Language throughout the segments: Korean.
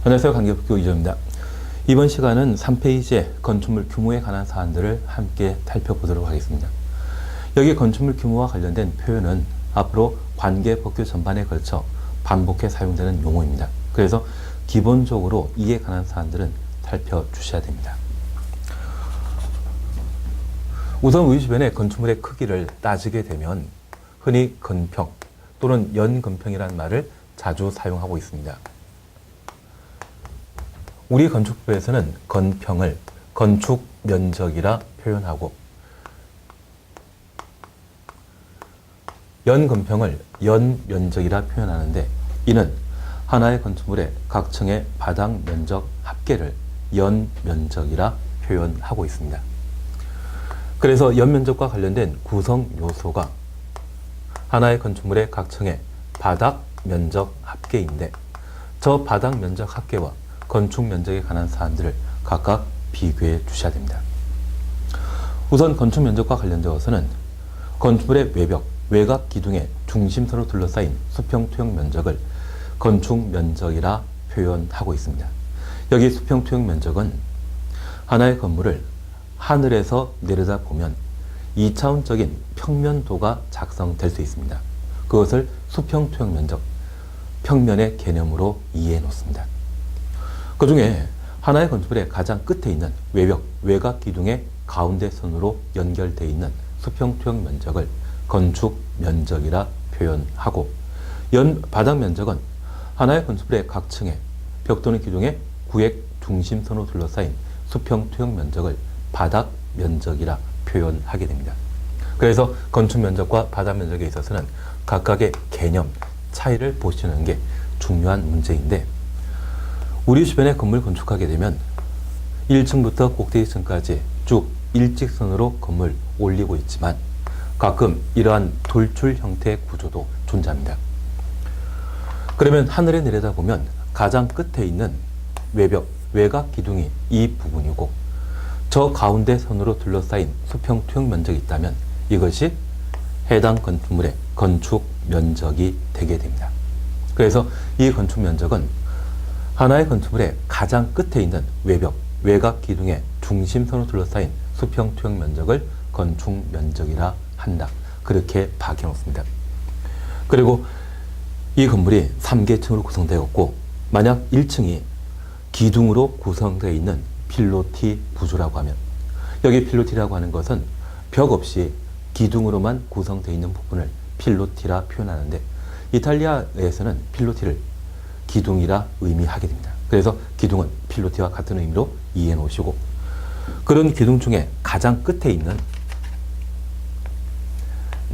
안녕하세요. 강계북교 이정입니다. 이번 시간은 3페이지의 건축물 규모에 관한 사안들을 함께 살펴보도록 하겠습니다. 여기 건축물 규모와 관련된 표현은 앞으로 관계법규 전반에 걸쳐 반복해 사용되는 용어입니다. 그래서 기본적으로 이에 관한 사안들은 살펴주셔야 됩니다. 우선 우리 주변의 건축물의 크기를 따지게 되면 흔히 건평 또는 연건평이라는 말을 자주 사용하고 있습니다. 우리 건축법에서는 건평을 건축 면적이라 표현하고 연건평을 연면적이라 표현하는데, 이는 하나의 건축물의 각 층의 바닥 면적 합계를 연면적이라 표현하고 있습니다. 그래서 연면적과 관련된 구성 요소가 하나의 건축물의 각 층의 바닥 면적 합계인데, 저 바닥 면적 합계와 건축 면적에 관한 사안들을 각각 비교해 주셔야 됩니다. 우선 건축 면적과 관련되어서는 건축물의 외벽, 외곽 기둥의 중심선으로 둘러싸인 수평 투영 면적을 건축 면적이라 표현하고 있습니다. 여기 수평 투영 면적은 하나의 건물을 하늘에서 내려다보면 2차원적인 평면도가 작성될 수 있습니다. 그것을 수평 투영 면적, 평면의 개념으로 이해해 놓습니다. 그 중에 하나의 건축물의 가장 끝에 있는 외벽, 외곽 기둥의 가운데 선으로 연결되어 있는 수평 투영 면적을 건축 면적이라 표현하고, 연 바닥 면적은 하나의 건축물의 각 층의 벽 또는 기둥의 구획 중심선으로 둘러싸인 수평 투영 면적을 바닥 면적이라 표현하게 됩니다. 그래서 건축 면적과 바닥 면적에 있어서는 각각의 개념 차이를 보시는 게 중요한 문제인데, 우리 주변에 건물 건축하게 되면 1층부터 꼭대기층까지 쭉 일직선으로 건물 올리고 있지만 가끔 이러한 돌출 형태의 구조도 존재합니다. 그러면 하늘에 내려다보면 가장 끝에 있는 외벽, 외곽 기둥이 이 부분이고, 저 가운데 선으로 둘러싸인 수평 투영 면적이 있다면 이것이 해당 건축물의 건축 면적이 되게 됩니다. 그래서 이 건축 면적은 하나의 건축물의 가장 끝에 있는 외벽, 외곽 기둥의 중심선으로 둘러싸인 수평 투영 면적을 건축 면적이라 한다. 그렇게 박여 놓습니다. 그리고 이 건물이 3계층으로 구성되었고, 만약 1층이 기둥으로 구성되어 있는 필로티 구조라고 하면, 여기 필로티라고 하는 것은 벽 없이 기둥으로만 구성되어 있는 부분을 필로티라 표현하는데, 이탈리아에서는 필로티를 기둥이라 의미하게 됩니다. 그래서 기둥은 필로티와 같은 의미로 이해해 놓으시고, 그런 기둥 중에 가장 끝에 있는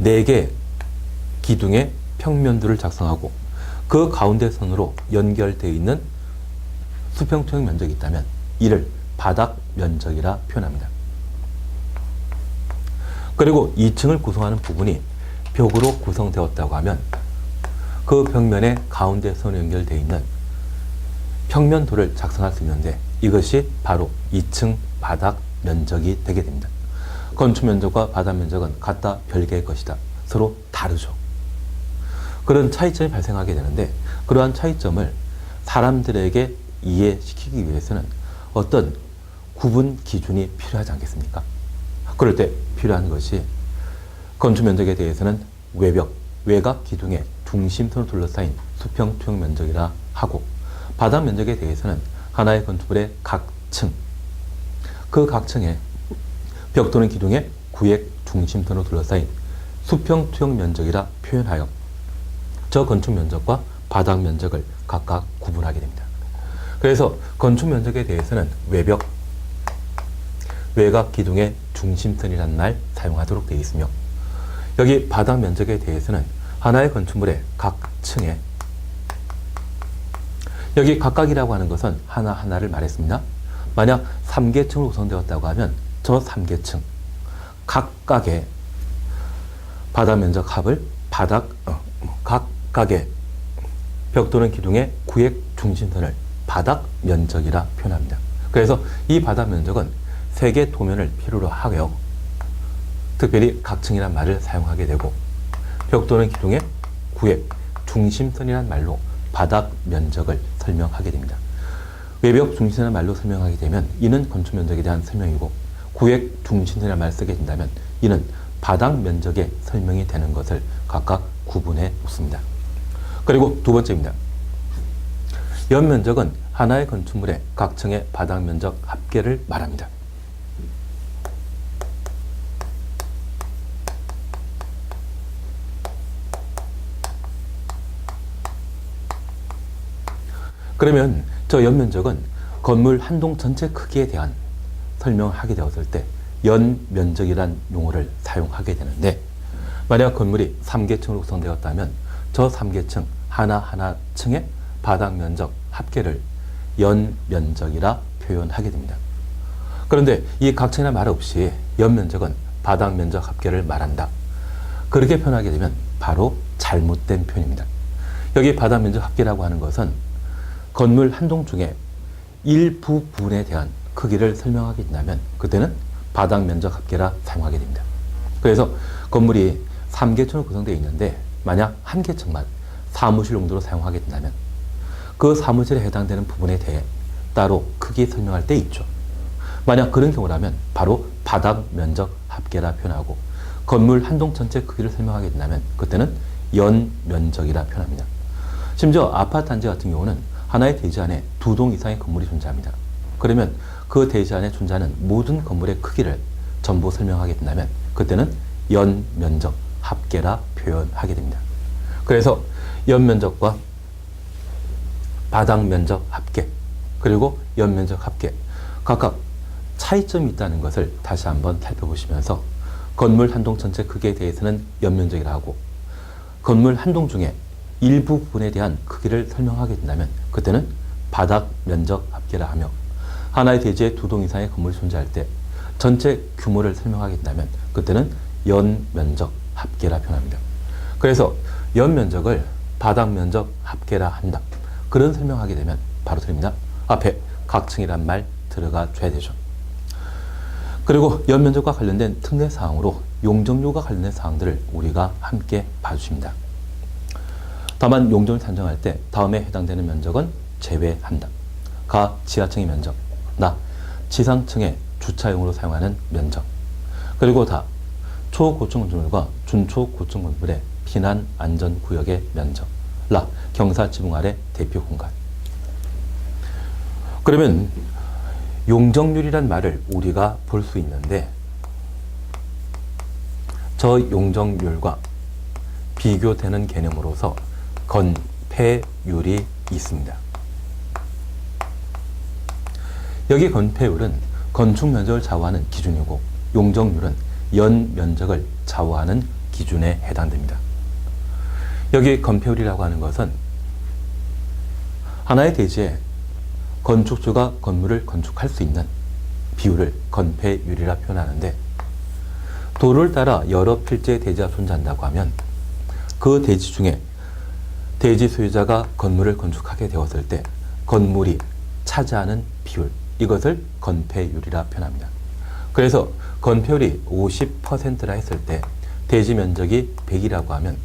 4개 기둥의 평면도를 작성하고 그 가운데 선으로 연결되어 있는 수평 투영 면적이 있다면 이를 바닥 면적이라 표현합니다. 그리고 2층을 구성하는 부분이 벽으로 구성되었다고 하면 그 벽면의 가운데 선으로 연결되어 있는 평면도를 작성할 수 있는데, 이것이 바로 2층 바닥 면적이 되게 됩니다. 건축 면적과 바닥 면적은 각자 별개의 것이다. 서로 다르죠. 그런 차이점이 발생하게 되는데, 그러한 차이점을 사람들에게 이해시키기 위해서는 어떤 구분 기준이 필요하지 않겠습니까? 그럴 때 필요한 것이 건축 면적에 대해서는 외벽, 외곽 기둥의 중심선으로 둘러싸인 수평 투영 면적이라 하고, 바닥 면적에 대해서는 하나의 건축물의 각 층, 그 각 층의 벽 또는 기둥의 구획 중심선으로 둘러싸인 수평 투영 면적이라 표현하여 저 건축 면적과 바닥 면적을 각각 구분하게 됩니다. 그래서 건축 면적에 대해서는 외벽, 외곽 기둥의 중심선이라는 말 사용하도록 되어 있으며, 여기 바닥 면적에 대해서는 하나의 건축물의 각 층에, 여기 각각이라고 하는 것은 하나하나를 말했습니다. 만약 3계층으로 구성되었다고 하면 저 3계층 각각의 바닥 면적 합을 각각의 벽 또는 기둥의 구획 중심선을 바닥 면적이라 표현합니다. 그래서 이 바닥 면적은 3개 도면을 필요로 하여 특별히 각층이라는 말을 사용하게 되고, 벽 또는 기둥의 구획, 중심선이라는 말로 바닥 면적을 설명하게 됩니다. 외벽 중심이라는 말로 설명하게 되면 이는 건축 면적에 대한 설명이고, 구획 중심이라는 말을 쓰게 된다면 이는 바닥 면적의 설명이 되는 것을 각각 구분해 놓습니다. 그리고 두 번째입니다. 연면적은 하나의 건축물의 각 층의 바닥 면적 합계를 말합니다. 그러면 저 연면적은 건물 한 동 전체 크기에 대한 설명을 하게 되었을 때 연면적이란 용어를 사용하게 되는데, 만약 건물이 3계층으로 구성되었다면 저 3계층 하나하나 층의 바닥 면적 합계를 연면적이라 표현하게 됩니다. 그런데 이 각 층이나 말 없이 연면적은 바닥 면적 합계를 말한다, 그렇게 표현하게 되면 바로 잘못된 표현입니다. 여기 바닥 면적 합계라고 하는 것은 건물 한 동 중에 일부 분에 대한 크기를 설명하게 된다면 그때는 바닥 면적 합계라 사용하게 됩니다. 그래서 건물이 3계층으로 구성되어 있는데 만약 한 계층만 사무실 용도로 사용하게 된다면 그 사무실에 해당되는 부분에 대해 따로 크기 설명할 때 있죠. 만약 그런 경우라면 바로 바닥 면적 합계라 표현하고, 건물 한 동 전체 크기를 설명하게 된다면 그때는 연면적이라 표현합니다. 심지어 아파트 단지 같은 경우는 하나의 대지 안에 2동 이상의 건물이 존재합니다. 그러면 그 대지 안에 존재하는 모든 건물의 크기를 전부 설명하게 된다면 그때는 연면적 합계라 표현하게 됩니다. 그래서 연면적과 바닥 면적 합계, 그리고 연면적 합계 각각 차이점이 있다는 것을 다시 한번 살펴보시면서 건물 한 동 전체 크기에 대해서는 연면적이라 하고, 건물 한 동 중에 일부 부분에 대한 크기를 설명하게 된다면 그때는 바닥 면적 합계라 하며, 하나의 대지에 2동 이상의 건물이 존재할 때 전체 규모를 설명하게 된다면 그때는 연면적 합계라 표현합니다. 그래서 연면적을 바닥 면적 합계라 한다, 그런 설명하게 되면 바로 드립니다. 앞에 각층이란 말 들어가 줘야 되죠. 그리고 연면적과 관련된 특례사항으로 용적률과 관련된 사항들을 우리가 함께 봐주십니다. 다만 용적률 산정할 때 다음에 해당되는 면적은 제외한다. 가 지하층의 면적, 나 지상층의 주차용으로 사용하는 면적, 그리고 다 초고층 건물과 준초고층 건물의 피난 안전구역의 면적, 라 경사 지붕 아래 대표 공간. 그러면 용적률이란 말을 우리가 볼 수 있는데, 저 용적률과 비교되는 개념으로서 건폐율이 있습니다. 여기 건폐율은 건축 면적을 좌우하는 기준이고, 용적률은 연면적을 좌우하는 기준에 해당됩니다. 여기 건폐율이라고 하는 것은 하나의 대지에 건축주가 건물을 건축할 수 있는 비율을 건폐율이라 표현하는데, 도를 따라 여러 필지의 대지가 존재한다고 하면 그 대지 중에 대지 소유자가 건물을 건축하게 되었을 때 건물이 차지하는 비율, 이것을 건폐율이라 표현합니다. 그래서 건폐율이 50%라 했을 때 대지 면적이 100이라고 하면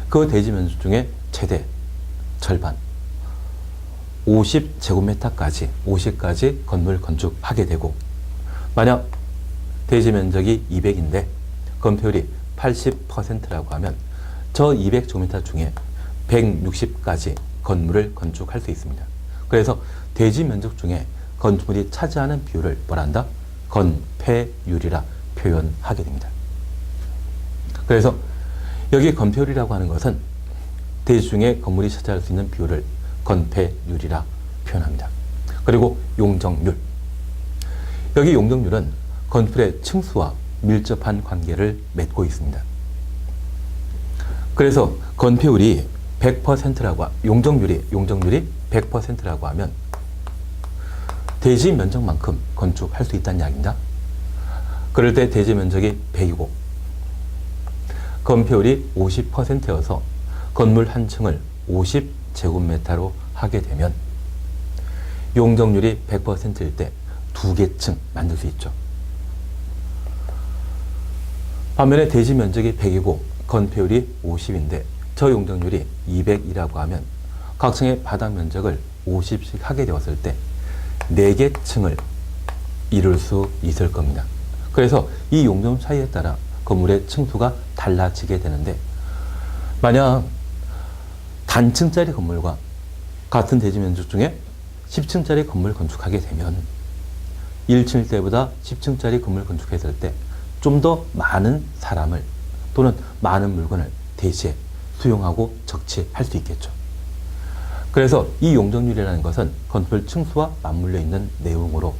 그 대지 면적 중에 최대 절반 50제곱미터까지 50까지 건물 건축하게 되고, 만약 대지 면적이 200인데 건폐율이 80%라고 하면 저 200제곱미터 중에 160까지 건물을 건축할 수 있습니다. 그래서 대지 면적 중에 건축물이 차지하는 비율을 뭐란다? 건폐율이라 표현하게 됩니다. 그래서 여기 건폐율이라고 하는 것은 대지 중에 건물이 차지할 수 있는 비율을 건폐율이라 표현합니다. 그리고 용적률. 여기 용적률은 건물의 층수와 밀접한 관계를 맺고 있습니다. 그래서 건폐율이 100%라고, 용적률이 100%라고 하면 대지 면적만큼 건축할 수 있다는 이야기입니다. 그럴 때 대지 면적이 100이고 건폐율이 50%여서 건물 한 층을 50제곱미터로 하게 되면 용적률이 100%일 때 2개 층 만들 수 있죠. 반면에 대지 면적이 100이고 건폐율이 50인데 저 용적률이 200이라고 하면 각 층의 바닥 면적을 50씩 하게 되었을 때 4개 층을 이룰 수 있을 겁니다. 그래서 이 용적 차이에 따라 건물의 층수가 달라지게 되는데, 만약 단층짜리 건물과 같은 대지 면적 중에 10층짜리 건물 건축하게 되면 1층일 때보다 10층짜리 건물 건축했을 때 좀 더 많은 사람을 또는 많은 물건을 대지에 수용하고 적치할 수 있겠죠. 그래서 이 용적률이라는 것은 건물 층수와 맞물려 있는 내용으로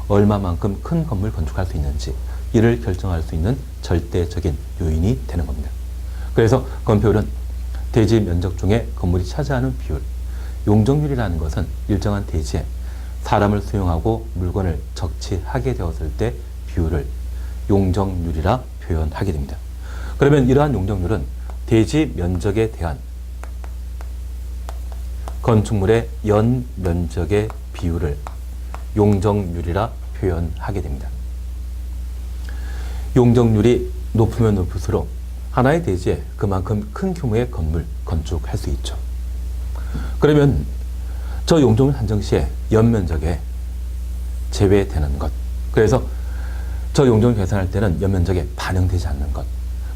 얼마만큼 큰 건물 건축할 수 있는지 이를 결정할 수 있는 절대적인 요인이 되는 겁니다. 그래서 건폐율은 대지 면적 중에 건물이 차지하는 비율, 용적률이라는 것은 일정한 대지에 사람을 수용하고 물건을 적치하게 되었을 때 비율을 용적률이라 표현하게 됩니다. 그러면 이러한 용적률은 대지 면적에 대한 건축물의 연 면적의 비율을 용적률이라 표현하게 됩니다. 용적률이 높으면 높을수록 하나의 대지에 그만큼 큰 규모의 건물 건축할 수 있죠. 그러면 저 용적률 산정 시에 연면적에 제외되는 것, 그래서 저 용적률 계산할 때는 연면적에 반영되지 않는 것,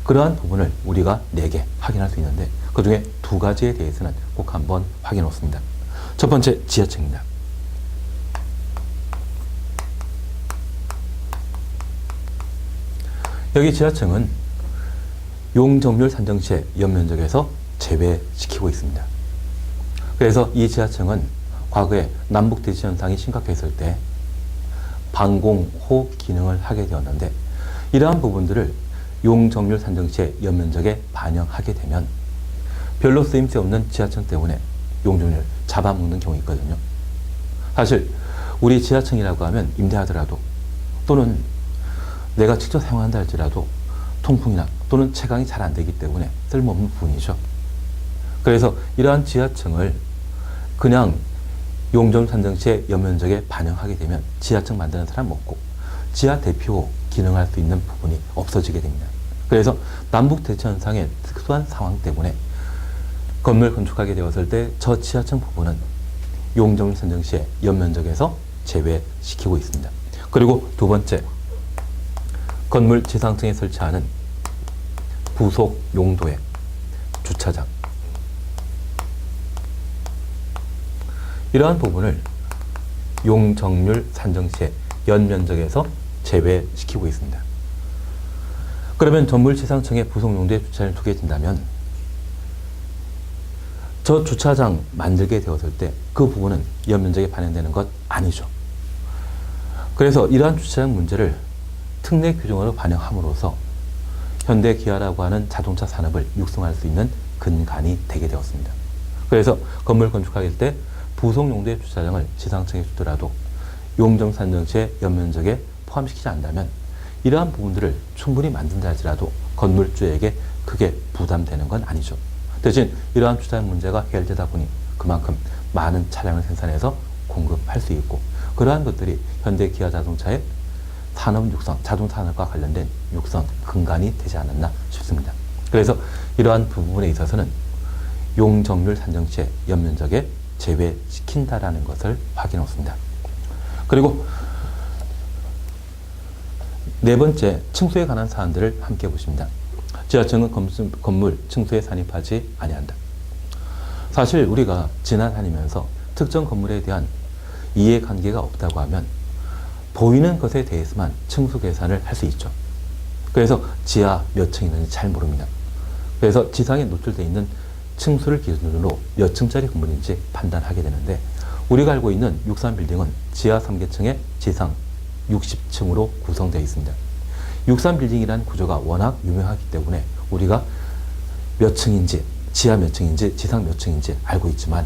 그러한 부분을 우리가 4개 확인할 수 있는데 그 중에 2가지에 대해서는 꼭 한번 확인해 놓습니다. 첫 번째, 지하층입니다. 여기 지하층은 용적률 산정 시에 연면적에서 제외시키고 있습니다. 그래서 이 지하층은 과거에 남북대지 현상이 심각했을 때 방공호 기능을 하게 되었는데, 이러한 부분들을 용적률 산정 시에 연면적에 반영하게 되면 별로 쓰임새 없는 지하층 때문에 용적률을 잡아먹는 경우가 있거든요. 사실 우리 지하층이라고 하면 임대하더라도 또는 내가 직접 사용한다 할지라도 통풍이나 또는 채광이 잘 안 되기 때문에 쓸모없는 부분이죠. 그래서 이러한 지하층을 그냥 용적률 산정 시에 연면적에 반영하게 되면 지하층 만드는 사람 없고 지하 대피호 기능할 수 있는 부분이 없어지게 됩니다. 그래서 남북대치 현상의 특수한 상황 때문에 건물 건축하게 되었을 때 저 지하층 부분은 용적률 산정 시에 연면적에서 제외시키고 있습니다. 그리고 2번째, 건물 지상층에 설치하는 부속 용도의 주차장, 이러한 부분을 용적률 산정 시에 연면적에서 제외시키고 있습니다. 그러면 건물 지상층에 부속 용도의 주차장을 두게 된다면 저 주차장 만들게 되었을 때 그 부분은 연면적에 반영되는 것 아니죠. 그래서 이러한 주차장 문제를 특례 규정으로 반영함으로써 현대기아라고 하는 자동차 산업을 육성할 수 있는 근간이 되게 되었습니다. 그래서 건물 건축할 때 부속 용도의 주차장을 지상층에 두더라도 용적 산정 시에 연면적에 포함시키지 않는다면 이러한 부분들을 충분히 만든다 할지라도 건물주에게 크게 부담되는 건 아니죠. 대신 이러한 주차장 문제가 해결되다 보니 그만큼 많은 차량을 생산해서 공급할 수 있고, 그러한 것들이 현대 기아 자동차의 산업 육성, 자동차 산업과 관련된 육성 근간이 되지 않았나 싶습니다. 그래서 이러한 부분에 있어서는 용적률 산정 시에 연면적에 제외시킨다라는 것을 확인했습니다. 그리고 4번째, 층수에 관한 사안들을 함께 보십니다. 지하층은 건물 층수에 산입하지 아니한다. 사실 우리가 지나다니면서 특정 건물에 대한 이해관계가 없다고 하면 보이는 것에 대해서만 층수 계산을 할 수 있죠. 그래서 지하 몇 층 있는지 잘 모릅니다. 그래서 지상에 노출되어 있는 층수를 기준으로 몇 층짜리 건물인지 판단하게 되는데, 우리가 알고 있는 63빌딩은 지하 3개층에 지상 60층으로 구성되어 있습니다. 63빌딩이라는 구조가 워낙 유명하기 때문에 우리가 몇 층인지, 지하 몇 층인지, 지상 몇 층인지 알고 있지만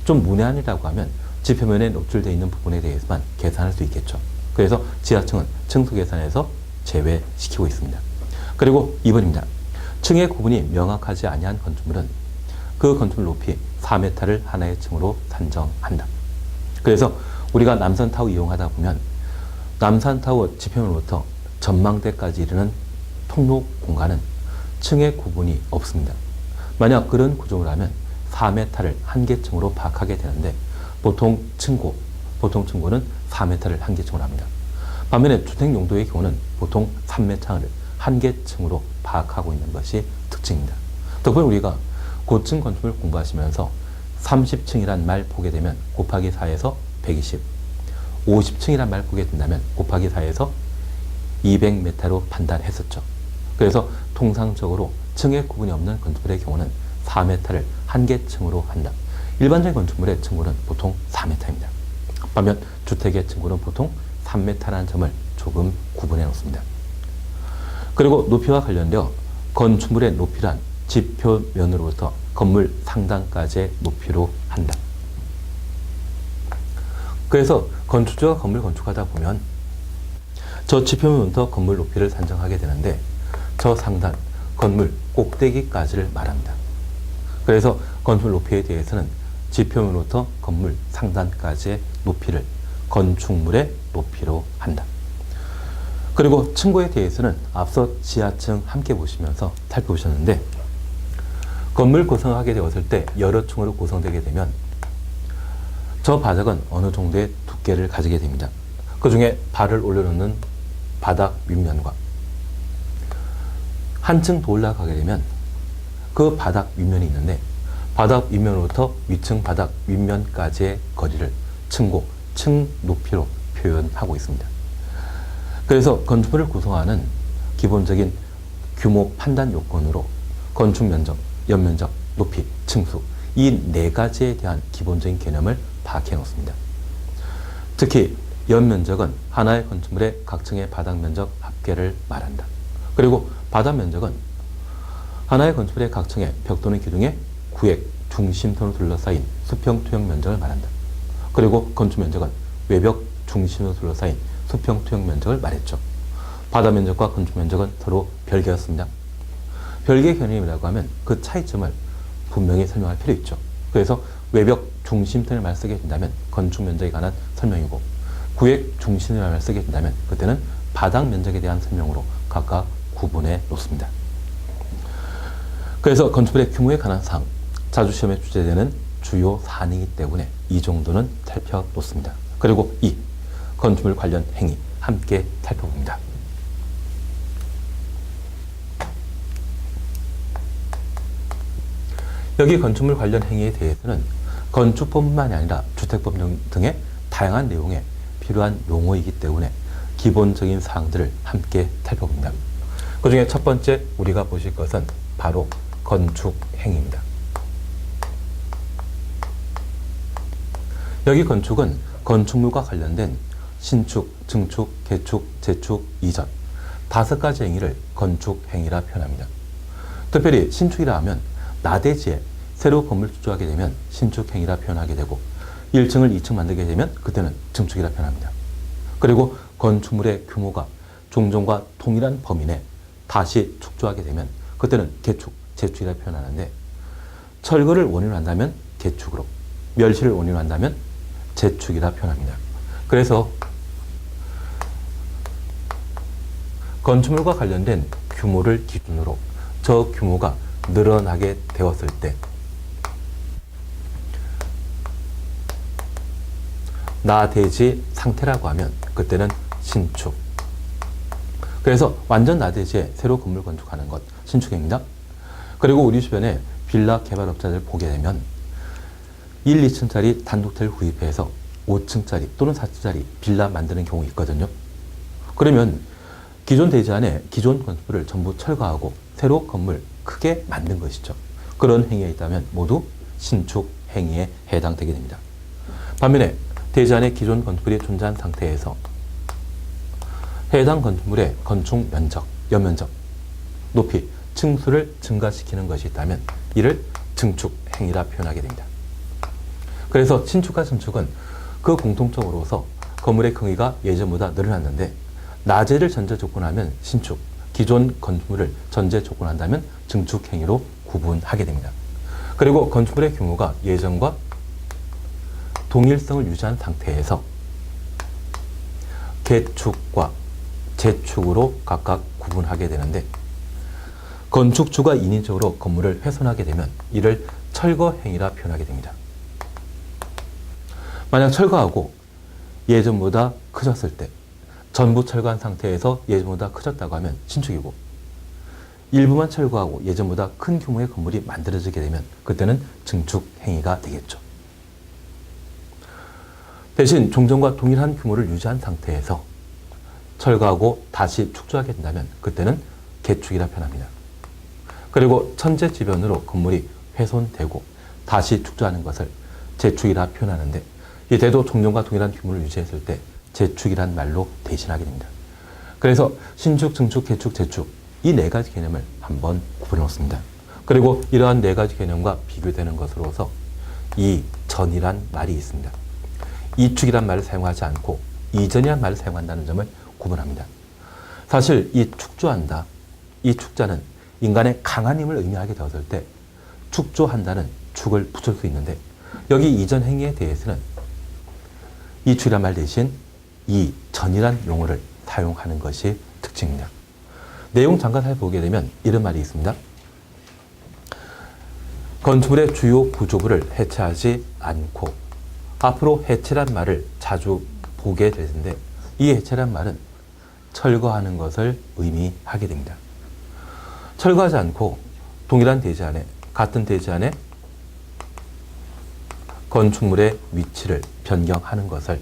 좀 문외한이라고 하면 지표면에 노출되어 있는 부분에 대해서만 계산할 수 있겠죠. 그래서 지하층은 층수 계산에서 제외시키고 있습니다. 그리고 2번입니다. 층의 구분이 명확하지 아니한 건축물은 그 건축물 높이 4m를 하나의 층으로 산정한다. 그래서 우리가 남산타워 이용하다 보면 남산타워 지표면부터 전망대까지 이르는 통로 공간은 층의 구분이 없습니다. 만약 그런 구조를 하면 4m를 한 개 층으로 파악하게 되는데 보통 층고 보통 층고는 4m를 한 개 층으로 합니다. 반면에 주택 용도의 경우는 보통 3m를 한 개 층으로 파악하고 있는 것이 특징입니다. 덕분에 우리가 고층 건축을 공부하시면서 30층이란 말 보게 되면 곱하기 4에서 120, 50층이란 말 보게 된다면 곱하기 4에서 200m로 판단했었죠. 그래서 통상적으로 층의 구분이 없는 건축물의 경우는 4m를 한 개 층으로 한다. 일반적인 건축물의 층고는 보통 4m입니다. 반면 주택의 층고는 보통 3m라는 점을 조금 구분해 놓습니다. 그리고 높이와 관련되어 건축물의 높이란 지표면으로부터 건물 상단까지의 높이로 한다. 그래서 건축주가 건물 건축하다 보면 저 지표면부터 건물 높이를 산정하게 되는데 저 상단, 건물 꼭대기까지를 말합니다. 그래서 건물 높이에 대해서는 지표면부터 건물 상단까지의 높이를 건축물의 높이로 한다. 그리고 층고에 대해서는 앞서 지하층 함께 보시면서 살펴보셨는데 건물 구성하게 되었을 때 여러 층으로 구성되게 되면 저 바닥은 어느 정도의 두께를 가지게 됩니다. 그 중에 발을 올려놓는 바닥 윗면과 한층 더 올라가게 되면 그 바닥 윗면이 있는데 바닥 윗면으로부터 위층 바닥 윗면까지의 거리를 층고, 층 높이로 표현하고 있습니다. 그래서 건축물을 구성하는 기본적인 규모 판단 요건으로 건축 면적, 연면적, 높이, 층수 이 네 가지에 대한 기본적인 개념을 파악해 놓습니다. 특히 연면적은 하나의 건축물의 각 층의 바닥 면적 합계를 말한다. 그리고 바닥 면적은 하나의 건축물의 각 층의 벽 또는 기둥의 구획, 중심선으로 둘러싸인 수평 투영 면적을 말한다. 그리고 건축 면적은 외벽 중심으로 둘러싸인 수평 투영 면적을 말했죠. 바닥 면적과 건축 면적은 서로 별개였습니다. 별개의 개념이라고 하면 그 차이점을 분명히 설명할 필요 있죠. 그래서 외벽 중심선을 말 쓰게 된다면 건축 면적에 관한 설명이고 구획 중심선을 말 쓰게 된다면 그때는 바닥 면적에 대한 설명으로 각각 구분해 놓습니다. 그래서 건축물의 규모에 관한 사항, 자주 시험에 출제되는 주요 사안이기 때문에 이 정도는 살펴놓습니다. 그리고 이 건축물 관련 행위 함께 살펴봅니다. 여기 건축물 관련 행위에 대해서는 건축법만이 아니라 주택법 등의 다양한 내용에 필요한 용어이기 때문에 기본적인 사항들을 함께 살펴봅니다. 그 중에 첫 번째 우리가 보실 것은 바로 건축 행위입니다. 여기 건축은 건축물과 관련된 신축, 증축, 개축, 재축, 이전 5가지 행위를 건축 행위라 표현합니다. 특별히 신축이라 하면 나대지에 새로 건물 주조하게 되면 신축 행위라 표현하게 되고 1층을 2층 만들게 되면 그때는 증축이라 표현합니다. 그리고 건축물의 규모가 종전과 동일한 범위 내 다시 축조하게 되면 그때는 개축, 재축이라 표현하는데 철거를 원인으로 한다면 개축으로, 멸실을 원인으로 한다면 재축이라 표현합니다. 그래서 건축물과 관련된 규모를 기준으로 저 규모가 늘어나게 되었을 때 나대지 상태라고 하면 그때는 신축. 그래서 완전 나대지에 새로 건물 건축하는 것 신축입니다. 그리고 우리 주변에 빌라 개발업자들 보게 되면 1, 2층짜리 단독텔을 구입해서 5층짜리 또는 4층짜리 빌라 만드는 경우 있거든요. 그러면 기존 대지 안에 기존 건물을 전부 철거하고 새로 건물 크게 만든 것이죠. 그런 행위에 있다면 모두 신축 행위에 해당되게 됩니다. 반면에 대지 안에 기존 건물이 존재한 상태에서 해당 건물의 건축 면적, 연면적, 높이, 층수를 증가시키는 것이 있다면 이를 증축 행위라 표현하게 됩니다. 그래서 신축과 증축은 그 공통적으로서 건물의 크기가 예전보다 늘어났는데 나제를 전제 조건하면 신축, 기존 건물을 전제 조건한다면 증축 행위로 구분하게 됩니다. 그리고 건축물의 규모가 예전과 동일성을 유지한 상태에서 개축과 재축으로 각각 구분하게 되는데 건축주가 인위적으로 건물을 훼손하게 되면 이를 철거 행위라 표현하게 됩니다. 만약 철거하고 예전보다 커졌을 때, 전부 철거한 상태에서 예전보다 커졌다고 하면 신축이고, 일부만 철거하고 예전보다 큰 규모의 건물이 만들어지게 되면 그때는 증축 행위가 되겠죠. 대신 종전과 동일한 규모를 유지한 상태에서 철거하고 다시 축조하게 된다면 그때는 개축이라 표현합니다. 그리고 천재지변으로 건물이 훼손되고 다시 축조하는 것을 재축이라 표현하는데, 이때도 종전과 동일한 규모를 유지했을 때 재축이란 말로 대신하게 됩니다. 그래서 신축, 증축, 개축, 재축 이 네 가지 개념을 한번 구분해 놓습니다. 그리고 이러한 네 가지 개념과 비교되는 것으로서 이 전이란 말이 있습니다. 이축이란 말을 사용하지 않고 이전이란 말을 사용한다는 점을 구분합니다. 사실 이 축조한다, 이 축자는 인간의 강한 힘을 의미하게 되었을 때 축조한다는 축을 붙일 수 있는데, 여기 이전 행위에 대해서는 이축이란 말 대신 이 전이란 용어를 사용하는 것이 특징입니다. 내용 잠깐 살펴보게 되면 이런 말이 있습니다. 건축물의 주요 구조부를 해체하지 않고, 앞으로 해체란 말을 자주 보게 될 텐데, 이 해체란 말은 철거하는 것을 의미하게 됩니다. 철거하지 않고 동일한 대지 안에, 같은 대지 안에 건축물의 위치를 변경하는 것을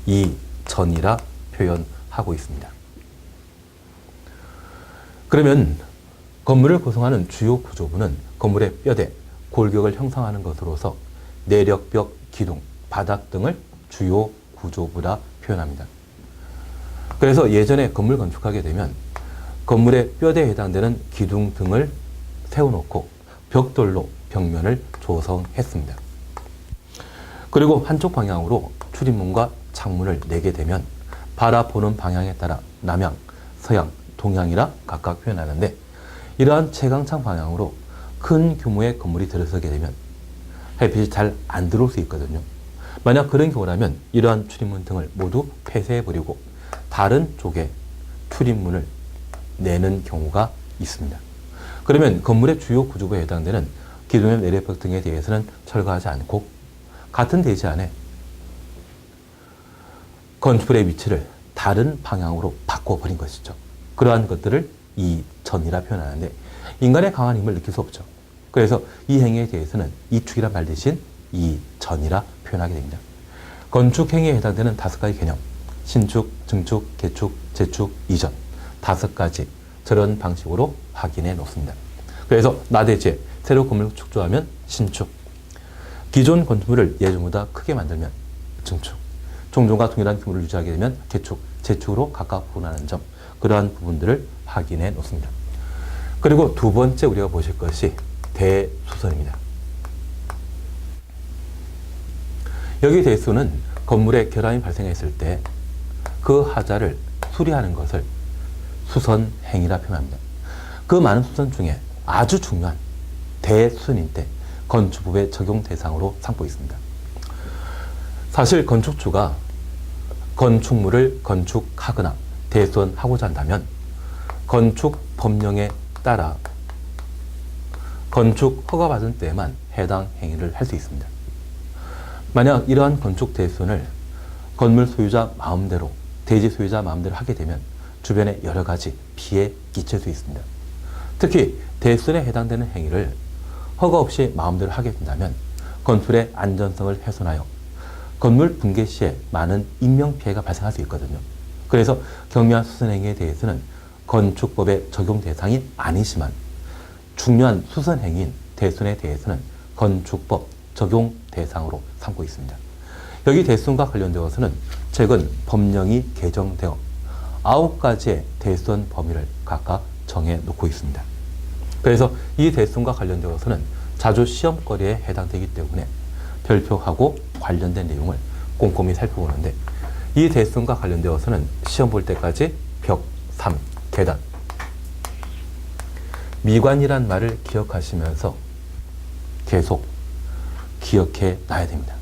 이 전이라 표현하고 있습니다. 그러면 건물을 구성하는 주요 구조부는 건물의 뼈대, 골격을 형성하는 것으로서 내력벽, 기둥, 바닥 등을 주요 구조부라 표현합니다. 그래서 예전에 건물 건축하게 되면 건물의 뼈대에 해당되는 기둥 등을 세워놓고 벽돌로 벽면을 조성했습니다. 그리고 한쪽 방향으로 출입문과 창문을 내게 되면 바라보는 방향에 따라 남향, 서향, 동향이라 각각 표현하는데, 이러한 채광창 방향으로 큰 규모의 건물이 들어서게 되면 햇빛이 잘 안 들어올 수 있거든요. 만약 그런 경우라면 이러한 출입문 등을 모두 폐쇄해버리고 다른 쪽에 출입문을 내는 경우가 있습니다. 그러면 건물의 주요 구조부에 해당되는 기둥의 내력벽 등에 대해서는 철거하지 않고 같은 대지 안에 건축물의 위치를 다른 방향으로 바꿔버린 것이죠. 그러한 것들을 이 전이라 표현하는데, 인간의 강한 힘을 느낄 수 없죠. 그래서 이 행위에 대해서는 이축이란 말 대신 이 전이라 표현하게 됩니다. 건축 행위에 해당되는 5가지 개념, 신축, 증축, 개축, 재축, 이전, 5가지 저런 방식으로 확인해 놓습니다. 그래서 나대지에 새로 건물을 축조하면 신축, 기존 건축물을 예전보다 크게 만들면 증축, 종전과 동일한 규모를 유지하게 되면 개축, 재축으로 각각 구분하는 점, 그러한 부분들을 확인해 놓습니다. 그리고 두 번째 우리가 보실 것이 대수선입니다. 여기 대수는 건물에 결함이 발생했을 때 그 하자를 수리하는 것을 수선행위라 표현합니다. 그 많은 수선 중에 아주 중요한 대수선일 때 건축법의 적용 대상으로 삼고 있습니다. 사실 건축주가 건축물을 건축하거나 대수선하고자 한다면 건축 법령에 따라 건축 허가받은 때에만 해당 행위를 할 수 있습니다. 만약 이러한 건축 대수선을 건물 소유자 마음대로, 대지 소유자 마음대로 하게 되면 주변에 여러 가지 피해 끼칠 수 있습니다. 특히 대수선에 해당되는 행위를 허가 없이 마음대로 하게 된다면 건물의 안전성을 훼손하여 건물 붕괴 시에 많은 인명피해가 발생할 수 있거든요. 그래서 경미한 수선행위에 대해서는 건축법의 적용 대상이 아니지만 중요한 수선행위인 대수선에 대해서는 건축법 적용 대상으로 삼고 있습니다. 여기 대수선과 관련되어서는 최근 법령이 개정되어 9가지의 대수선 범위를 각각 정해 놓고 있습니다. 그래서 이 대수선과 관련되어서는 자주 시험거리에 해당되기 때문에 별표하고 관련된 내용을 꼼꼼히 살펴보는데, 이 대수선과 관련되어서는 시험 볼 때까지 벽, 3, 계단, 미관이란 말을 기억하시면서 계속 기억해 놔야 됩니다.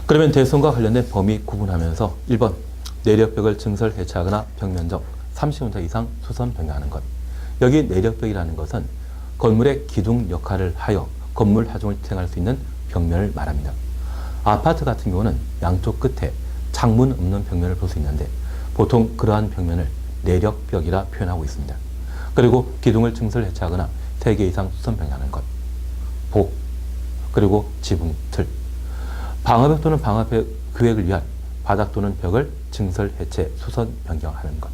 그러면 대수선과 관련된 범위 구분하면서 1번 내력벽을 증설 해체하거나 벽면적 30m 이상 수선 변경하는 것. 여기 내력벽이라는 것은 건물의 기둥 역할을 하여 건물 하중을 수행할 수 있는 벽면을 말합니다. 아파트 같은 경우는 양쪽 끝에 창문 없는 벽면을 볼 수 있는데 보통 그러한 벽면을 내력벽이라 표현하고 있습니다. 그리고 기둥을 증설 해체하거나 3개 이상 수선 변경하는 것, 복, 그리고 지붕, 틀. 방화벽 또는 방화벽 구획을 위한 바닥 또는 벽을 증설 해체 수선 변경하는 것.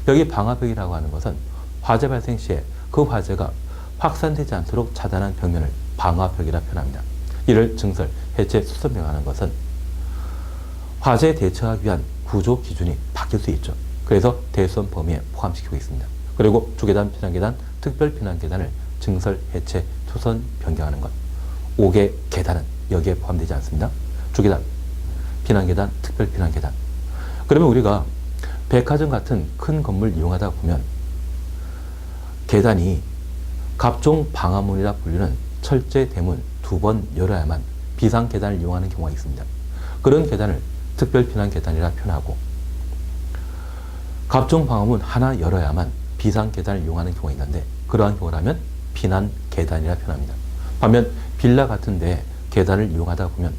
여기 방화벽이라고 하는 것은 화재 발생 시에 그 화재가 확산되지 않도록 차단한 벽면을 방화벽이라 표현합니다. 이를 증설, 해체, 수선 변경하는 것은 화재에 대처하기 위한 구조 기준이 바뀔 수 있죠. 그래서 대수원 범위에 포함시키고 있습니다. 그리고 주계단, 피난계단, 특별 피난계단을 증설, 해체, 수선 변경하는 것. 5개 계단은 여기에 포함되지 않습니다. 주계단, 피난계단, 특별 피난계단. 그러면 우리가 백화점 같은 큰 건물 이용하다 보면 계단이 갑종 방화문이라 불리는 철제 대문 2번 열어야만 비상 계단을 이용하는 경우가 있습니다. 그런 계단을 특별 피난 계단이라 표현하고 갑종 방화문 하나 열어야만 비상 계단을 이용하는 경우가 있는데 그러한 경우라면 피난 계단이라 표현합니다. 반면 빌라 같은 데 계단을 이용하다 보면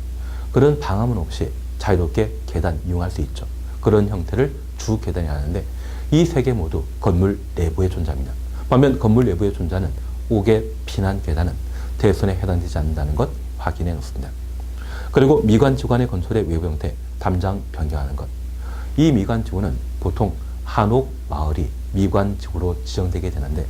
그런 방화문 없이 자유롭게 계단 이용할 수 있죠. 그런 형태를 주 계단이 하는데 이 3개 모두 건물 내부에 존재합니다. 반면 건물 내부에 존재하는 5개 피난 계단은 대손에 해당되지 않는다는 것 확인해 놓습니다. 그리고 미관지구간의 건설의 외부 형태 담장 변경하는 것. 이 미관지구는 보통 한옥 마을이 미관지구로 지정되게 되는데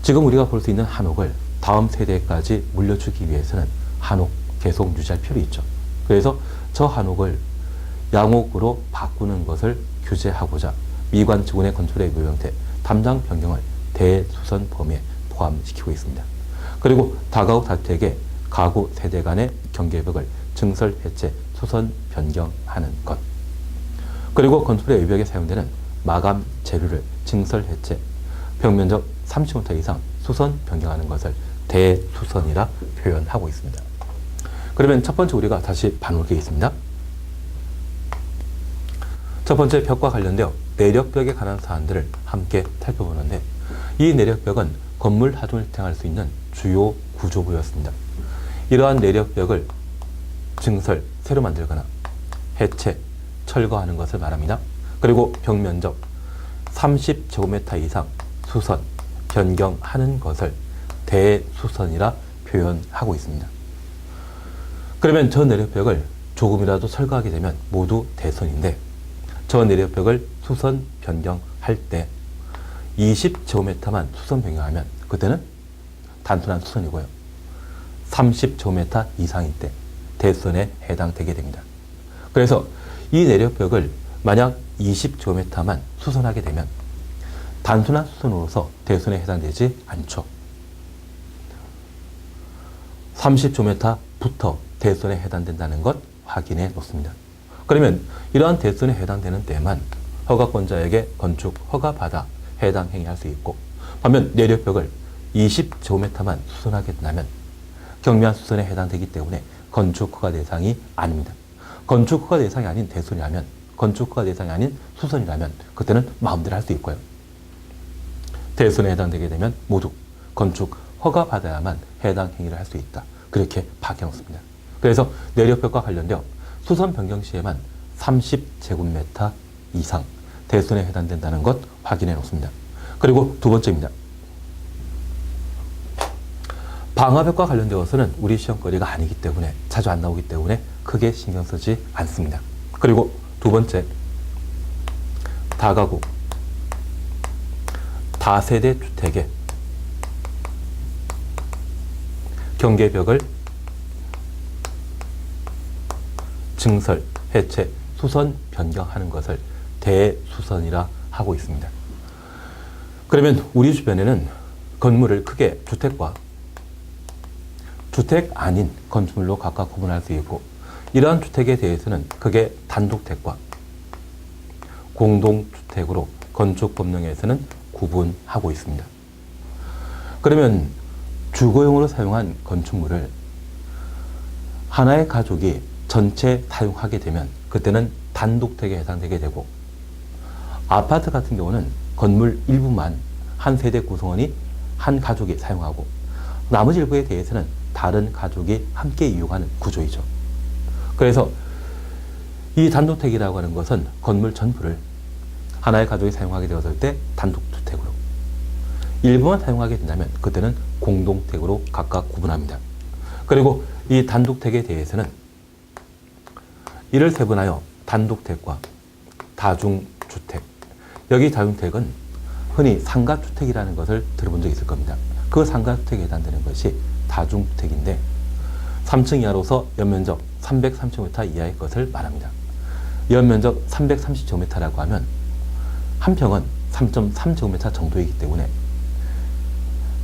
지금 우리가 볼 수 있는 한옥을 다음 세대까지 물려주기 위해서는 한옥 계속 유지할 필요 있죠. 그래서 저 한옥을 양옥으로 바꾸는 것을 규제하고자 미관지구의 건설의 외부 형태 담장 변경을 대수선 범위에 포함시키고 있습니다. 그리고 다가구 다주택의 가구 세대 간의 경계벽을 증설, 해체, 수선 변경하는 것. 그리고 건설의 외벽에 사용되는 마감 재료를 증설, 해체, 벽면적 30m 이상 수선 변경하는 것을 대수선이라 표현하고 있습니다. 그러면 첫 번째 우리가 다시 봐놓을 게 있습니다. 첫 번째 벽과 관련되어 내력벽에 관한 사안들을 함께 살펴보는데 이 내력벽은 건물 하중을 지탱할 수 있는 주요 구조부였습니다. 이러한 내력벽을 증설, 새로 만들거나 해체, 철거하는 것을 말합니다. 그리고 벽면적 30제곱미터 이상 수선, 변경하는 것을 대수선이라 표현하고 있습니다. 그러면 저 내력벽을 조금이라도 철거하게 되면 모두 대선인데 저 내력벽을 수선 변경할 때 20제곱미터만 수선 변경하면 그때는 단순한 수선이고요. 30제곱미터 이상일 때 대선에 해당되게 됩니다. 그래서 이 내력벽을 만약 20제곱미터만 수선하게 되면 단순한 수선으로서 대선에 해당되지 않죠. 30제곱미터부터 대선에 해당된다는 것 확인해 놓습니다. 그러면 이러한 대선에 해당되는 때만 허가권자에게 건축 허가받아 해당 행위할 수 있고 반면 내력벽을 20제곱미터만 수선하게 된다면 경미한 수선에 해당되기 때문에 건축 허가 대상이 아닙니다. 건축 허가 대상이 아닌 대선이라면 건축 허가 대상이 아닌 수선이라면 그때는 마음대로 할 수 있고요. 대선에 해당되게 되면 모두 건축 허가 받아야만 해당 행위를 할 수 있다. 그렇게 바뀌었습니다. 그래서 내력벽과 관련되어 수선 변경 시에만 30제곱미터 이상 대선에 해당된다는 것 확인해 놓습니다. 그리고 두 번째입니다. 방화벽과 관련되어서는 우리 시험거리가 아니기 때문에 자주 안 나오기 때문에 크게 신경 쓰지 않습니다. 그리고 두 번째, 다가구, 다세대 주택의 경계벽을 증설, 해체, 수선 변경하는 것을 대수선이라 하고 있습니다. 그러면 우리 주변에는 건물을 크게 주택과 주택 아닌 건축물로 각각 구분할 수 있고 이러한 주택에 대해서는 크게 단독택과 공동주택으로 건축법령에서는 구분하고 있습니다. 그러면 주거용으로 사용한 건축물을 하나의 가족이 전체 사용하게 되면 그때는 단독택에 해당되게 되고 아파트 같은 경우는 건물 일부만 한 세대 구성원이 한 가족이 사용하고 나머지 일부에 대해서는 다른 가족이 함께 이용하는 구조이죠. 그래서 이 단독택이라고 하는 것은 건물 전부를 하나의 가족이 사용하게 되었을 때 단독주택으로, 일부만 사용하게 된다면 그때는 공동택으로 각각 구분합니다. 그리고 이 단독택에 대해서는 이를 세분하여 단독택과 다중주택, 여기 다중택은 흔히 상가주택이라는 것을 들어본 적이 있을 겁니다. 그 상가주택에 해당되는 것이 다중주택인데 3층 이하로서 연면적 330m 이하의 것을 말합니다. 연면적 330제곱미터라고 하면 한 평은 3.3제곱미터 정도이기 때문에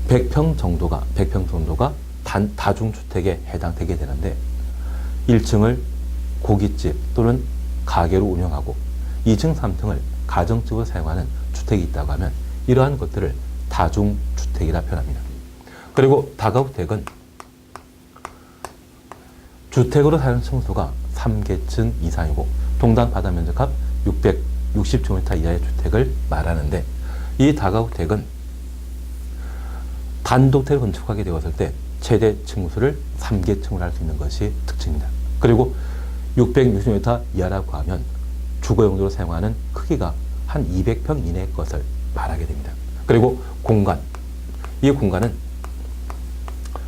100평 정도가 다중주택에 해당되게 되는데 1층을 고깃집 또는 가게로 운영하고 2층, 3층을 가정집으로 사용하는 주택이 있다고 하면 이러한 것들을 다중주택이라 표현합니다. 그리고 다가구택은 주택으로 사용 층수가 3계층 이상이고 동당 바다 면적합 660제곱미터 이하의 주택을 말하는데, 이 다가구택은 단독택을 건축하게 되었을 때 최대 층수를 3계층으로 할 수 있는 것이 특징입니다. 그리고 660m 이하라고 하면 주거용도로 사용하는 크기가 한 200평 이내의 것을 말하게 됩니다. 그리고 공간, 이 공간은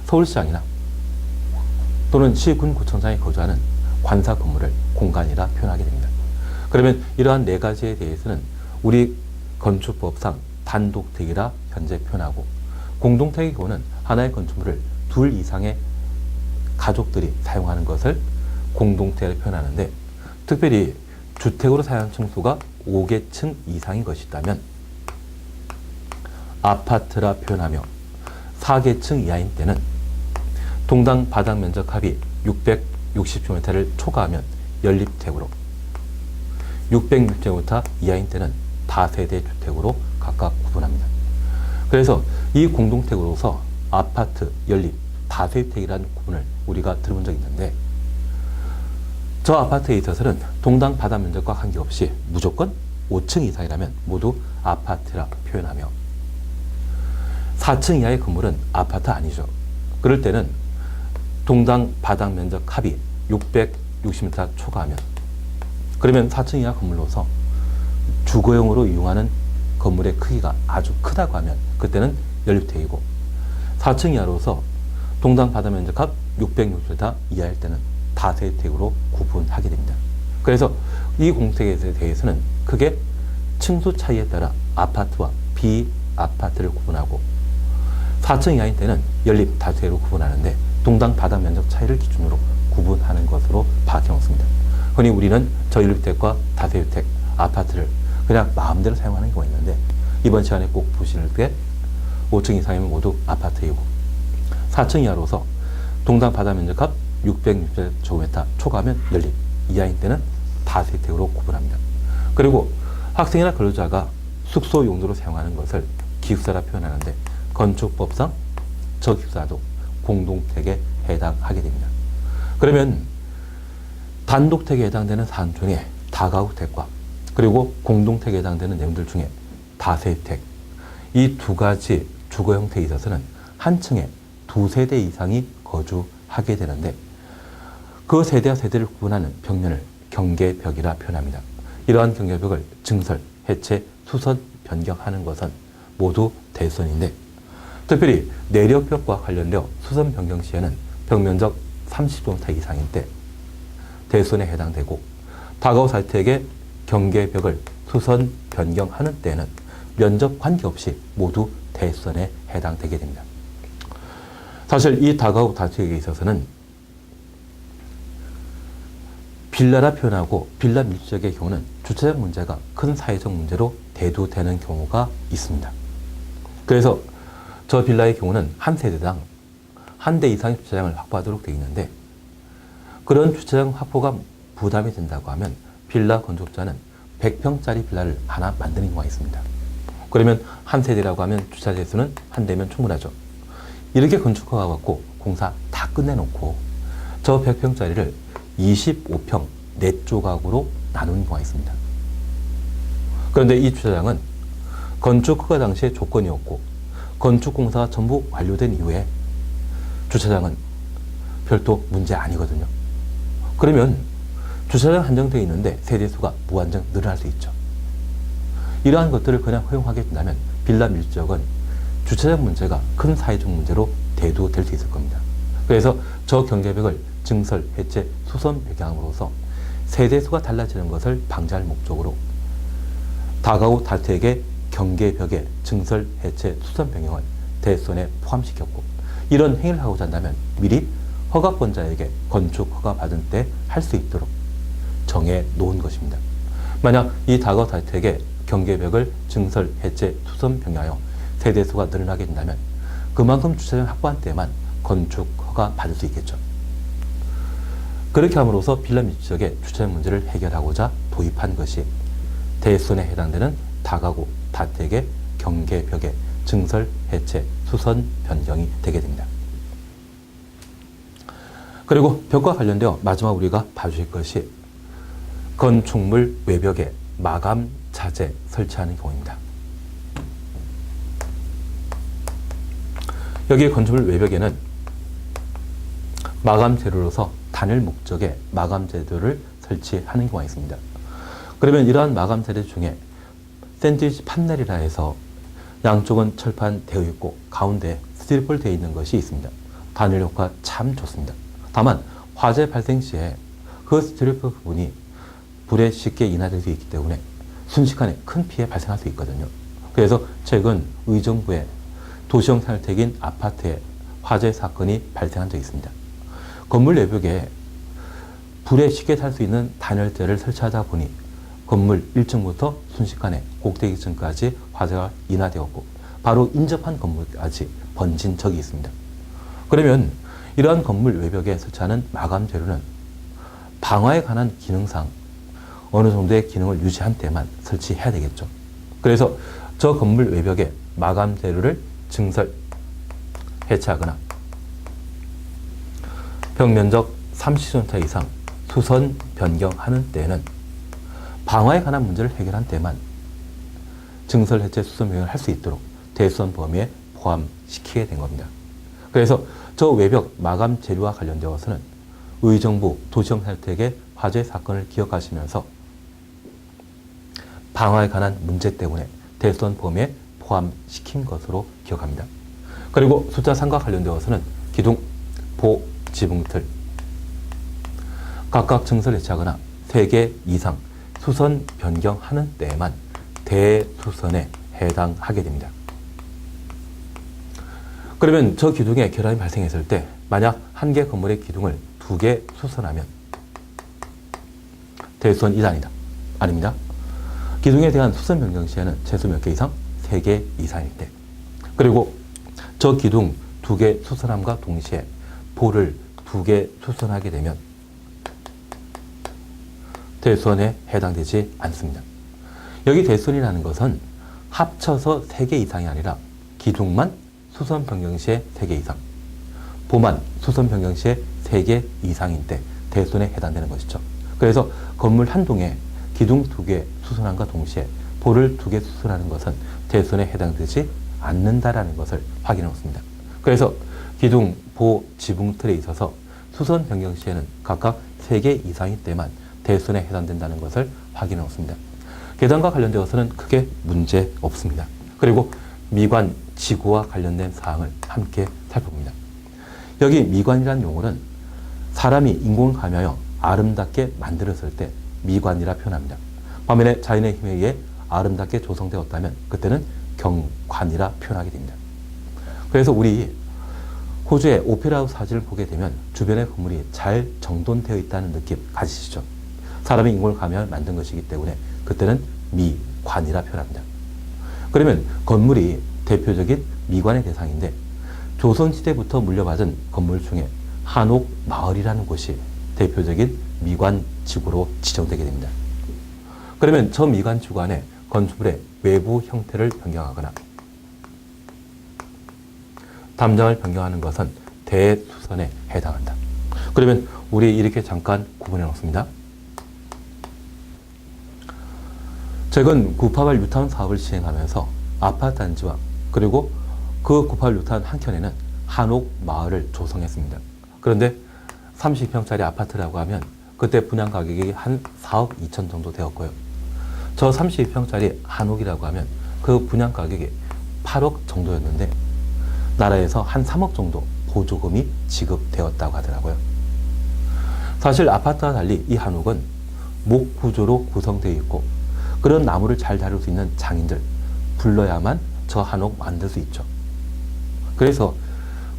서울시장이나 또는 시군구청장이 거주하는 관사 건물을 공간이라 표현하게 됩니다. 그러면 이러한 네 가지에 대해서는 우리 건축법상 단독택이라 현재 표현하고, 공동택의 경우는 하나의 건축물을 둘 이상의 가족들이 사용하는 것을 공동택을 표현하는데, 특별히 주택으로 사용 층수가 5계층 이상인 것이 있다면 아파트라 표현하며 4계층 이하인 때는 동당 바닥 면적 합이 660제곱미터를 초과하면 연립택으로, 660제곱미터 이하인 때는 다세대 주택으로 각각 구분합니다. 그래서 이 공동택으로서 아파트, 연립, 다세대택이라는 구분을 우리가 들어본 적이 있는데, 저 아파트에 있어서는 동당 바닥 면적과 관계없이 무조건 5층 이상이라면 모두 아파트라 표현하며, 4층 이하의 건물은 아파트 아니죠. 그럴 때는 동당 바닥 면적 합이 660m 초과하면, 그러면 4층 이하 건물로서 주거용으로 이용하는 건물의 크기가 아주 크다고 하면 그때는 연립택이고, 4층 이하로서 동당 바닥 면적 합 660m 이하일 때는 다세택으로 구분하게 됩니다. 그래서 이 공택에 대해서는 크게 층수 차이에 따라 아파트와 비아파트를 구분하고, 4층 이하인 때는 연립 다세로 구분하는데 동당 바닥 면적 차이를 기준으로 구분하는 것으로 파악해놓습니다. 흔히 우리는 저연립택과 다세주택, 아파트를 그냥 마음대로 사용하는 경우가 있는데, 이번 시간에 꼭 보실 때 5층 이상이면 모두 아파트이고 4층 이하로서 동당 바닥 면적 합 660제곱미터 초과하면 연립, 이하인 때는 다세택으로 구분합니다. 그리고 학생이나 근로자가 숙소 용도로 사용하는 것을 기숙사라 표현하는데, 건축법상 저 기숙사도 공동택에 해당하게 됩니다. 그러면 단독택에 해당되는 사안 중에 다가구택과 그리고 공동택에 해당되는 내용들 중에 다세택, 이 두 가지 주거 형태에 있어서는 한 층에 두 세대 이상이 거주하게 되는데, 그 세대와 세대를 구분하는 벽면을 경계벽이라 표현합니다. 이러한 경계벽을 증설, 해체, 수선, 변경하는 것은 모두 대수선인데, 특별히 내력벽과 관련되어 수선 변경 시에는 벽면적 30제곱미터 이상일 때 대수선에 해당되고, 다가구 사택의 경계벽을 수선 변경하는 때는 면적 관계없이 모두 대수선에 해당되게 됩니다. 사실 이 다가구 다택에 있어서는 빌라라 표현하고, 빌라 밀주택의 경우는 주차장 문제가 큰 사회적 문제로 대두되는 경우가 있습니다. 그래서 저 빌라의 경우는 한 세대당 한 대 이상의 주차장을 확보하도록 되어 있는데, 그런 주차장 확보가 부담이 된다고 하면 빌라 건축자는 100평짜리 빌라를 하나 만드는 경우가 있습니다. 그러면 한 세대라고 하면 주차 대수는 한 대면 충분하죠. 이렇게 건축허가 받고 공사 다 끝내놓고 저 100평짜리를 25평 4조각으로 나누는 경우가 있습니다. 그런데 이 주차장은 건축허가 당시의 조건이었고, 건축공사가 전부 완료된 이후에 주차장은 별도 문제 아니거든요. 그러면 주차장 한정되어 있는데 세대수가 무한정 늘어날 수 있죠. 이러한 것들을 그냥 허용하게 된다면 빌라 밀지역은 주차장 문제가 큰 사회적 문제로 대두될 수 있을 겁니다. 그래서 저 경계벽을 증설, 해체, 수선 배경함으로써 세대수가 달라지는 것을 방지할 목적으로 다가구 다주택의 경계벽의 증설, 해체, 수선 변경을 대수원에 포함시켰고, 이런 행위를 하고자 한다면 미리 허가권자에게 건축 허가 받은 때 할 수 있도록 정해 놓은 것입니다. 만약 이 다가구 다주택의 경계벽을 증설, 해체, 수선 변경하여 세대수가 늘어나게 된다면 그만큼 주차장 확보한 때만 건축 허가 받을 수 있겠죠. 그렇게 함으로써 빌라 밀지역의 주차장 문제를 해결하고자 도입한 것이 대수원에 해당되는 다가구 다주택의 경계벽의 증설, 해체, 수선 변경이 되게 됩니다. 그리고 벽과 관련되어 마지막 우리가 봐주실 것이 건축물 외벽에 마감 자재 설치하는 경우입니다. 여기 건축물 외벽에는 마감 재료로서 단일 목적의 마감 재료를 설치하는 경우가 있습니다. 그러면 이러한 마감 재료 중에 샌드위치 판넬이라 해서 양쪽은 철판 되어 있고 가운데 스티로폴 되어 있는 것이 있습니다. 단일 효과 참 좋습니다. 다만 화재 발생 시에 그 스티로폴 부분이 불에 쉽게 인하될 수 있기 때문에 순식간에 큰 피해 발생할 수 있거든요. 그래서 최근 의정부의 도시형 생활택인 아파트에 화재 사건이 발생한 적이 있습니다. 건물 내벽에 불에 쉽게 탈 수 있는 단열재를 설치하다 보니 건물 1층부터 순식간에 꼭대기층까지 화재가 인하되었고 바로 인접한 건물까지 번진 적이 있습니다. 그러면 이러한 건물 외벽에 설치하는 마감 재료는 방화에 관한 기능상 어느 정도의 기능을 유지한 때만 설치해야 되겠죠. 그래서 저 건물 외벽에 마감 재료를 증설, 해체하거나 벽면적 30cm 이상 수선 변경하는 때에는 방화에 관한 문제를 해결한 때만 증설, 해체, 수선 변경을 할 수 있도록 대수원 범위에 포함시키게 된 겁니다. 그래서 저 외벽 마감 재료와 관련되어서는 의정부 도시형 생활택의 화재 사건을 기억하시면서 방화에 관한 문제 때문에 대수원 범위에 포함시킨 것으로 기억합니다. 그리고 숫자 3과 관련되어서는 기둥, 보, 지붕틀 각각 증설 해체하거나 3개 이상 수선 변경하는 때에만 대수선에 해당하게 됩니다. 그러면 저 기둥에 결함이 발생했을 때 만약 한 개 건물의 기둥을 2개 수선하면 대수선 2단이다. 아닙니다. 기둥에 대한 수선 변경 시에는 최소 몇 개 이상? 3개 이상일 때. 그리고 저 기둥 2개 수선함과 동시에 볼을 2개 수선하게 되면 대수선에 해당되지 않습니다. 여기 대수선이라는 것은 합쳐서 3개 이상이 아니라 기둥만 수선 변경 시에 3개 이상, 보만 수선 변경 시에 3개 이상인 때 대수선에 해당되는 것이죠. 그래서 건물 한 동에 기둥 2개 수선함과 동시에 볼을 2개 수선하는 것은 대수선에 해당되지 않는다라는 것을 확인해 놓습니다. 그래서 기둥, 보, 지붕 틀에 있어서 수선 변경 시에는 각각 3개 이상일 때만 대수선에 해당된다는 것을 확인해 놓습니다. 계단과 관련되어서는 크게 문제 없습니다. 그리고 미관, 지구와 관련된 사항을 함께 살펴봅니다. 여기 미관이라는 용어는 사람이 인공을 가미하여 아름답게 만들었을 때 미관이라 표현합니다. 반면에 자연의 힘에 의해 아름답게 조성되었다면 그때는 경관이라 표현하게 됩니다. 그래서 우리 호주의 오페라하우스 사진을 보게 되면 주변의 건물이 잘 정돈되어 있다는 느낌 가지시죠? 사람이 인공을 가미하여 만든 것이기 때문에 그때는 미관이라 표현합니다. 그러면 건물이 대표적인 미관의 대상인데 조선시대부터 물려받은 건물 중에 한옥마을이라는 곳이 대표적인 미관지구로 지정되게 됩니다. 그러면 저 미관지구 안에 건축물의 외부 형태를 변경하거나 담장을 변경하는 것은 대수선에 해당한다. 그러면 우리 이렇게 잠깐 구분해 놓습니다. 최근 구파발 뉴타운 사업을 시행하면서 아파트 단지와 그리고 그 구파발 뉴타운 한켠에는 한옥 마을을 조성했습니다. 그런데 30평짜리 아파트라고 하면 그 그때 분양 가격이 한 4억 2천 정도 되었고요. 저 32평짜리 한옥이라고 하면 그 분양 가격이 8억 정도였는데 나라에서 한 3억 정도 보조금이 지급되었다고 하더라고요. 사실 아파트와 달리 이 한옥은 목구조로 구성되어 있고 그런 나무를 잘 다룰 수 있는 장인들 불러야만 저 한옥 만들 수 있죠. 그래서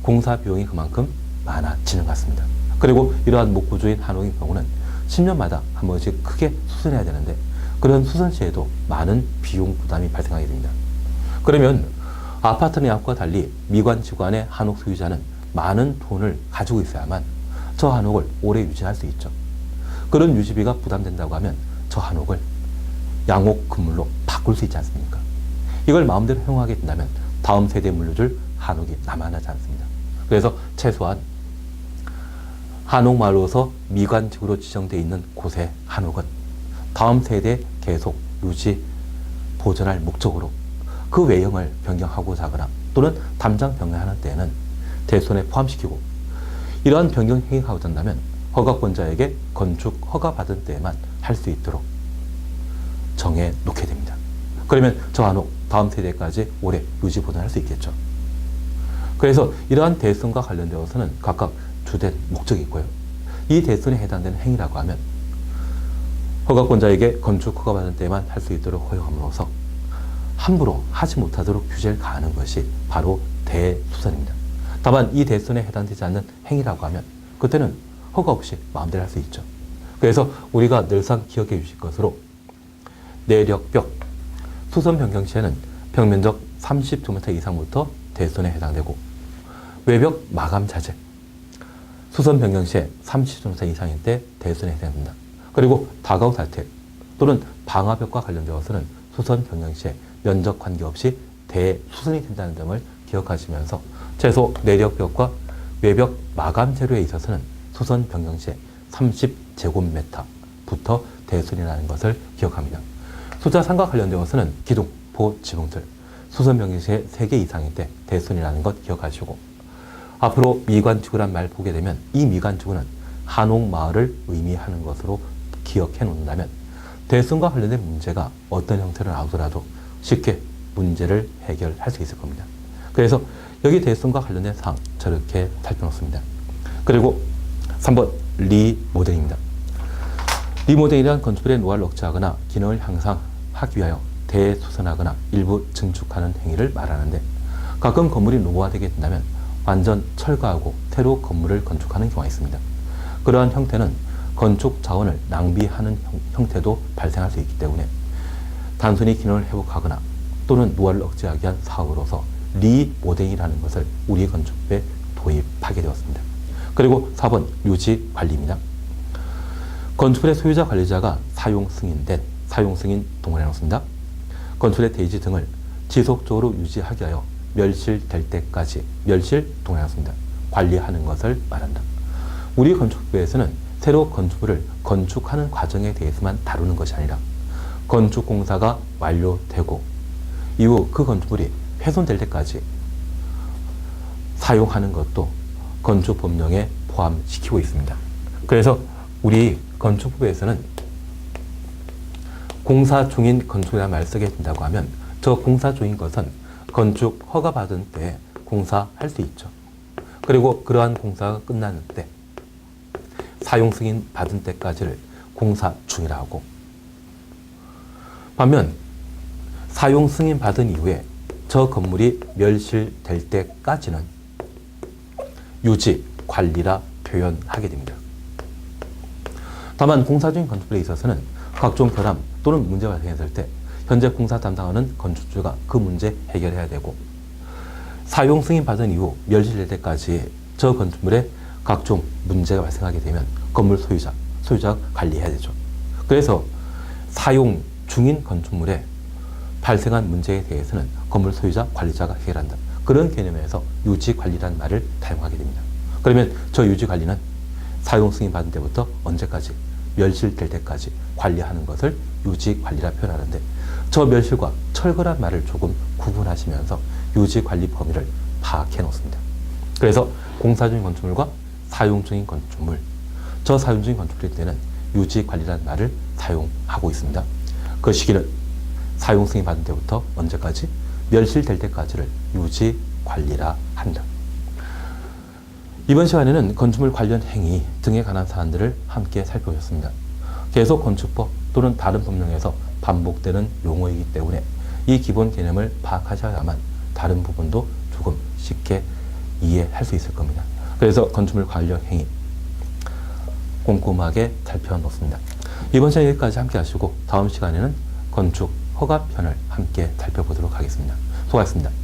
공사 비용이 그만큼 많아지는 것 같습니다. 그리고 이러한 목구조인 한옥의 경우는 10년마다 한 번씩 크게 수선해야 되는데 그런 수선 시에도 많은 비용 부담이 발생하게 됩니다. 그러면 아파트 내압과 달리 미관지관의 한옥 소유자는 많은 돈을 가지고 있어야만 저 한옥을 오래 유지할 수 있죠. 그런 유지비가 부담된다고 하면 저 한옥을 양옥 건물로 바꿀 수 있지 않습니까? 이걸 마음대로 허용하게 된다면 다음 세대에 물려줄 한옥이 남아나지 않습니다. 그래서 최소한 한옥마을로서 미관지구로 지정되어 있는 곳의 한옥은 다음 세대에 계속 유지, 보존할 목적으로 그 외형을 변경하고자 하거나 또는 담장 변경하는 때에는 대손에 포함시키고 이러한 변경 행위가 하고자 한다면 허가권자에게 건축 허가 받은 때에만 할 수 있도록 정해 놓게 됩니다. 그러면 저 한옥 다음 세대까지 오래 유지 보존할 수 있겠죠. 그래서 이러한 대손과 관련되어서는 각각 주된 목적이 있고요. 이 대손에 해당되는 행위라고 하면 허가권자에게 건축 허가 받은 때만 할 수 있도록 허용함으로써 함부로 하지 못하도록 규제를 가하는 것이 바로 대수선입니다. 다만 이 대손에 해당되지 않는 행위라고 하면 그때는 허가 없이 마음대로 할 수 있죠. 그래서 우리가 늘상 기억해 주실 것으로 내력벽, 수선 변경 시에는 벽면적 30제곱미터 이상부터 대손에 해당되고 외벽 마감 자재, 수선 변경 시에 30제곱미터 이상일 때 대손에 해당됩니다. 그리고 다가구 사택 또는 방화벽과 관련되어서는 수선 변경 시에 면적 관계없이 대수선이 된다는 점을 기억하시면서 최소 내력벽과 외벽 마감 재료에 있어서는 수선 변경 시에 30제곱미터부터 대손이라는 것을 기억합니다. 숫자 3과 관련되어서는 기둥, 보, 지붕들, 수선 변경 시에 3개 이상일 때 대손이라는 것 기억하시고 앞으로 미관지구란 말 보게 되면 이 미관지구는 한옥마을을 의미하는 것으로 기억해 놓는다면 대손과 관련된 문제가 어떤 형태로 나오더라도 쉽게 문제를 해결할 수 있을 겁니다. 그래서 여기 대손과 관련된 사항 저렇게 살펴놓습니다. 그리고 3번 리모델링입니다. 리모델링이란 건축물의 노화를 억제하거나 기능을 향상하기 위하여 대수선하거나 일부 증축하는 행위를 말하는데 가끔 건물이 노화되게 된다면 완전 철거하고 새로 건물을 건축하는 경우가 있습니다. 그러한 형태는 건축 자원을 낭비하는 형태도 발생할 수 있기 때문에 단순히 기능을 회복하거나 또는 노화를 억제하기 위한 사업으로서 리모델링이라는 것을 우리 건축부에 도입하게 되었습니다. 그리고 4번 유지 관리입니다. 건축물의 소유자 관리자가 사용 승인된 사용 승인 동원해 놓습니다. 건축의 대지 등을 지속적으로 유지하기 위하여 멸실될 때까지 멸실 동원해 놓습니다. 관리하는 것을 말한다. 우리 건축부에서는 새로 건축물을 건축하는 과정에 대해서만 다루는 것이 아니라 건축 공사가 완료되고 이후 그 건축물이 훼손될 때까지 사용하는 것도 건축 법령에 포함시키고 있습니다. 그래서 우리 건축부에서는 공사 중인 건축이라는 말을 쓰게 된다고 하면 저 공사 중인 것은 건축 허가 받은 때 공사할 수 있죠. 그리고 그러한 공사가 끝나는 때 사용 승인 받은 때까지를 공사 중이라 하고 반면 사용 승인 받은 이후에 저 건물이 멸실될 때까지는 유지, 관리라 표현하게 됩니다. 다만 공사 중인 건축물에 있어서는 각종 결함 또는 문제가 발생했을 때 현재 공사 담당하는 건축주가 그 문제 해결해야 되고 사용 승인 받은 이후 멸실될 때까지 저 건축물에 각종 문제가 발생하게 되면 건물 소유자가 관리해야 되죠. 그래서 사용 중인 건축물에 발생한 문제에 대해서는 건물 소유자, 관리자가 해결한다. 그런 개념에서 유지관리라는 말을 사용하게 됩니다. 그러면 저 유지관리는 사용 승인 받은 때부터 언제까지 멸실될 때까지 관리하는 것을 유지관리라 표현하는데 저 멸실과 철거란 말을 조금 구분하시면서 유지관리 범위를 파악해 놓습니다. 그래서 공사 중인 건축물과 사용 중인 건축물, 저 사용 중인 건축물일 때는 유지관리라는 말을 사용하고 있습니다. 그 시기는 사용 승인 받은 때부터 언제까지? 멸실될 때까지를 유지관리라 한다. 이번 시간에는 건축물 관련 행위 등에 관한 사안들을 함께 살펴보셨습니다. 계속 건축법 또는 다른 법령에서 반복되는 용어이기 때문에 이 기본 개념을 파악하셔야만 다른 부분도 조금 쉽게 이해할 수 있을 겁니다. 그래서 건축물 관련 행위 꼼꼼하게 살펴놓습니다. 이번 시간 여기까지 함께 하시고 다음 시간에는 건축 허가편을 함께 살펴보도록 하겠습니다. 수고하셨습니다.